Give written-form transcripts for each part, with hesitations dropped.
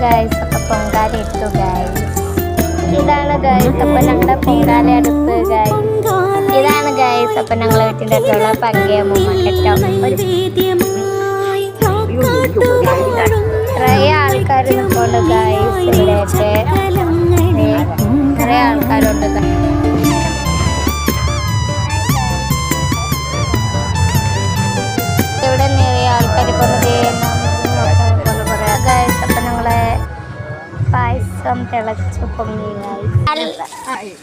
Guys, അപ്പൊ പൊങ്കാല ഇട്ടു guys. ഇതാണ് ഗൈസ് അപ്പൊ ഞങ്ങളുടെ പൊങ്കാല അടുപ്പ് ഗൈസ്. ഇതാണ് ഗൈസ് അപ്പൊ ഞങ്ങളെ വീട്ടിൻ്റെ അടുത്തുള്ള പങ്കയമ്മ കേട്ടോ. നിറയെ ആൾക്കാർ നിൽക്കുന്നുണ്ട് ഗൈസ്. ഇവിടെയൊക്കെ നിറയെ ആൾക്കാരുണ്ട്. ഇവിടെ നിറയെ ആൾക്കാർ ഗൈസ്. അപ്പൊ ഞങ്ങളെ പായസം തിളച്ചു പൊങ്ങി ഗൈസ്.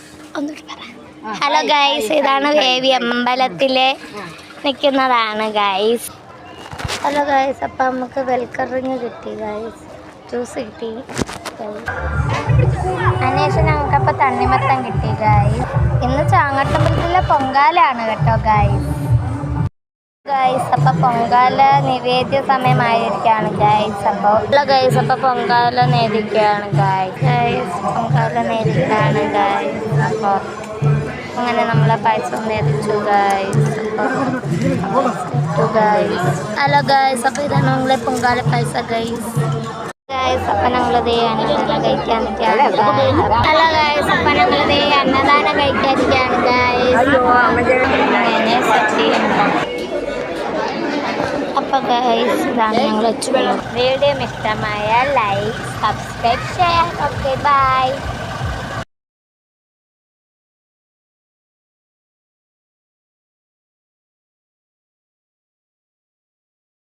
ഹലോ ഗൈസ്, ഇതാണ് ദേവി അമ്പലത്തിലെ നിൽക്കുന്നതാണ് ഗൈസ്. ഹലോ ഗൈസ്, അപ്പം നമുക്ക് വെൽക്കം റിങ് കിട്ടി ഗൈസ്, ജ്യൂസ് കിട്ടി ഗൈസ്. അതിനുശേഷം ഞങ്ങൾക്കപ്പോൾ തണ്ണിമത്തം കിട്ടി ഗൈസ്. ഇന്ന് ചാങ്ങട്ടമ്പലത്തിലെ പൊങ്കാലാണ് കേട്ടോ ഗൈസ്. ഗൈസ് അപ്പം പൊങ്കാല നിവേദ്യ സമയമായിരിക്കുകയാണ് ഗൈസ്. അപ്പോൾ ഹലോ ഗൈസ്, അപ്പം പൊങ്കാല നേദിക്കുകയാണ് ഗൈസ്. പൊങ്കാല നേദിക്കുകയാണ് ഗൈസ്. അപ്പോൾ അങ്ങനെ നമ്മളെ പായസം നേദിച്ചു ഗൈസ്. ഹലോ ഗൈസ്, അപ്പോൾ ഇതാണ് നമ്മളെ പൊങ്കാല പായസം ഗൈസ്. ഗൈസ് അപ്പം ഞങ്ങളിത് അന്നദാനം കഴിക്കാനിരിക്കുകയാണ് ഗൈസ്. ഹലോ ഗൈസ്, അപ്പം ഞങ്ങളിത് അന്നദാനം കഴിക്കാനിരിക്കുകയാണ് ഗൈസ്. അപ്പോൾ ഗൈസ് ഇതാണ് ഞങ്ങൾ വെച്ചുള്ളത്. വീഡിയോ ഇഷ്ടമായ like, subscribe, share. Okay bye.